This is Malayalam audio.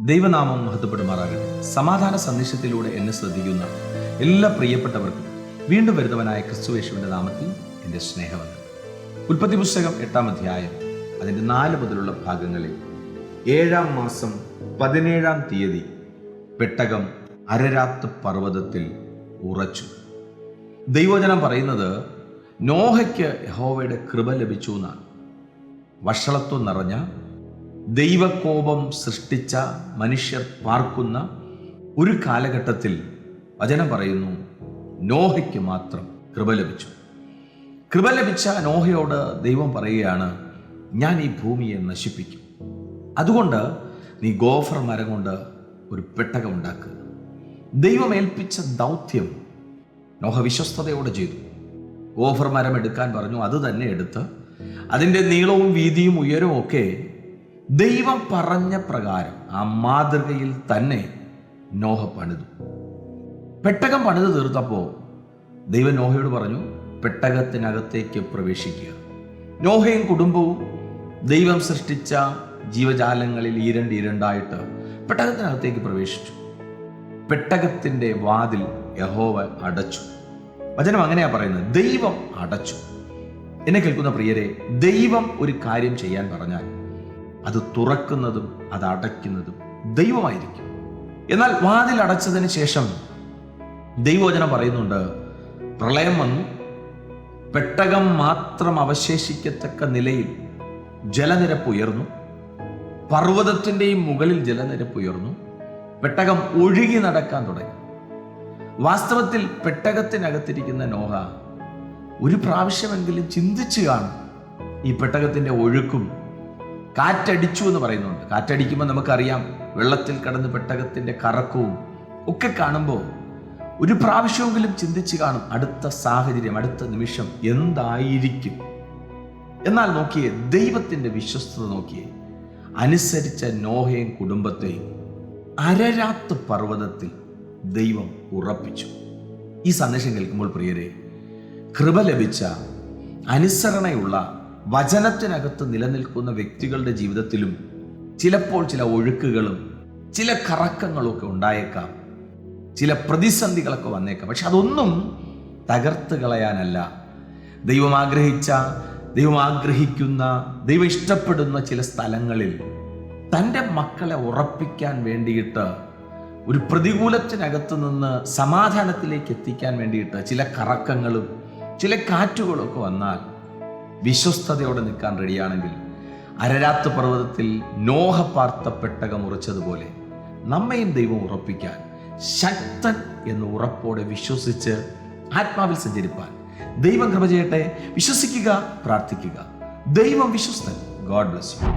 ദൈവനാമം മഹത്വപ്പെടുമാറാകട്ടെ. സമാധാന സന്ദേശത്തിലൂടെ എന്നെ ശ്രദ്ധിക്കുന്ന എല്ലാ പ്രിയപ്പെട്ടവർക്കും വീണ്ടും വരുന്നവനായ ക്രിസ്തുയേശുവിൻ്റെ നാമത്തിൽ എൻ്റെ സ്നേഹവന്ദനം. ഉൽപ്പത്തി പുസ്തകം 8-ാം അധ്യായം അതിൻ്റെ 4 മുതലുള്ള ഭാഗങ്ങളിൽ 7-ാം മാസം 17-ാം തീയതി പെട്ടകം അരരാത്ത് പർവ്വതത്തിൽ ഉറച്ചു. ദൈവവചനം പറയുന്നത് നോഹയ്ക്ക് യഹോവയുടെ കൃപ ലഭിച്ചു എന്നാണ്. വഷളത്വം നിറഞ്ഞ ദൈവകോപം സൃഷ്ടിച്ച മനുഷ്യർ പാർക്കുന്ന ഒരു കാലഘട്ടത്തിൽ വചനം പറയുന്നു നോഹയ്ക്ക് മാത്രം കൃപ ലഭിച്ചു. കൃപ ലഭിച്ച നോഹയോട് ദൈവം പറയുകയാണ്, ഞാൻ ഈ ഭൂമിയെ നശിപ്പിക്കും, അതുകൊണ്ട് നീ ഗോഫർ മരം കൊണ്ട് ഒരു പെട്ടകം ഉണ്ടാക്കുക. ദൈവം ഏൽപ്പിച്ച ദൗത്യം നോഹ വിശ്വസ്തയോടെ ചെയ്തു. ഗോഫർ മരം എടുക്കാൻ പറഞ്ഞു, അത് തന്നെ എടുത്ത് അതിൻ്റെ നീളവും വീതിയും ഉയരവും ഒക്കെ ദൈവം പറഞ്ഞ പ്രകാരം ആ മാതൃകയിൽ തന്നെ നോഹ പണിതു. പെട്ടകം പണിത് തീർത്തപ്പോൾ ദൈവം നോഹയോട് പറഞ്ഞു, പെട്ടകത്തിനകത്തേക്ക് പ്രവേശിക്കുക. നോഹയും കുടുംബവും ദൈവം സൃഷ്ടിച്ച ജീവജാലങ്ങളിൽ ഈരണ്ടായിട്ട് പെട്ടകത്തിനകത്തേക്ക് പ്രവേശിച്ചു. പെട്ടകത്തിൻ്റെ വാതിൽ യഹോവ അടച്ചു. വചനം അങ്ങനെയാ പറയുന്നത്, ദൈവം അടച്ചു. എന്നെ കേൾക്കുന്ന പ്രിയരെ, ദൈവം ഒരു കാര്യം ചെയ്യാൻ പറഞ്ഞാൽ അത് തുറക്കുന്നതും അത് അടയ്ക്കുന്നതും ദൈവമായിരിക്കും. എന്നാൽ വാതിൽ അടച്ചതിന് ശേഷം ദൈവവചനം പറയുന്നുണ്ട്, പ്രളയം വന്നു, പെട്ടകം മാത്രം അവശേഷിക്കത്തക്ക നിലയിൽ ജലനിരപ്പ് ഉയർന്നു, പർവ്വതത്തിൻ്റെയും മുകളിൽ ജലനിരപ്പ് ഉയർന്നു, പെട്ടകം ഒഴുകി നടക്കാൻ തുടങ്ങി. വാസ്തവത്തിൽ പെട്ടകത്തിനകത്തിരിക്കുന്ന നോഹ ഒരു പ്രാവശ്യമെങ്കിലും ചിന്തിച്ചു കാണും, ഈ പെട്ടകത്തിൻ്റെ ഒഴുക്കും കാറ്റടിച്ചു എന്ന് പറയുന്നുണ്ട്. കാറ്റടിക്കുമ്പോൾ നമുക്കറിയാം, വെള്ളത്തിൽ കടന്ന് പെട്ടകത്തിൻ്റെ കറക്കവും ഒക്കെ കാണുമ്പോൾ ഒരു പ്രാവശ്യമെങ്കിലും ചിന്തിച്ചു കാണും, അടുത്ത സാഹചര്യം, അടുത്ത നിമിഷം എന്തായിരിക്കും. എന്നാൽ നോക്കിയേ, ദൈവത്തിൻ്റെ വിശ്വസ്തത നോക്കിയേ, അനുസരിച്ച നോഹയും കുടുംബത്തെയും അരരാത്ത് പർവ്വതത്തിൽ ദൈവം ഉറപ്പിച്ചു. ഈ സന്ദേശം കേൾക്കുമ്പോൾ പ്രിയരെ, കൃപ ലഭിച്ച അനുസരണയുള്ള വചനത്തിനകത്ത് നിലനിൽക്കുന്ന വ്യക്തികളുടെ ജീവിതത്തിലും ചിലപ്പോൾ ചില ഒഴുക്കുകളും ചില കറക്കങ്ങളും ഒക്കെ ഉണ്ടായേക്കാം, ചില പ്രതിസന്ധികളൊക്കെ വന്നേക്കാം. പക്ഷെ അതൊന്നും തകർത്ത് കളയാനല്ല. ദൈവം ആഗ്രഹിച്ച, ദൈവം ആഗ്രഹിക്കുന്ന, ദൈവം ഇഷ്ടപ്പെടുന്ന ചില സ്ഥലങ്ങളിൽ തൻ്റെ മക്കളെ ഉറപ്പിക്കാൻ വേണ്ടിയിട്ട്, ഒരു പ്രതികൂലത്തിനകത്ത് നിന്ന് സമാധാനത്തിലേക്ക് എത്തിക്കാൻ വേണ്ടിയിട്ട് ചില കറക്കങ്ങളും ചില കാറ്റുകളും ഒക്കെ വന്നാൽ വിശ്വസ്തയോടെ നിൽക്കാൻ റെഡിയാണെങ്കിൽ, അരരാത്ത് പർവ്വതത്തിൽ നോഹ പാർത്ത പെട്ടകം ഉറച്ചതുപോലെ നമ്മയും ദൈവം ഉറപ്പിക്കാൻ ശക്തൻ എന്ന ഉറപ്പോടെ വിശ്വസിച്ച് ആത്മാവിൽ സഞ്ചരിപ്പാൻ ദൈവം കൃപ ചെയ്യട്ടെ. വിശ്വസിക്കുക, പ്രാർത്ഥിക്കുക. ദൈവം വിശ്വസ്തൻ. God bless U.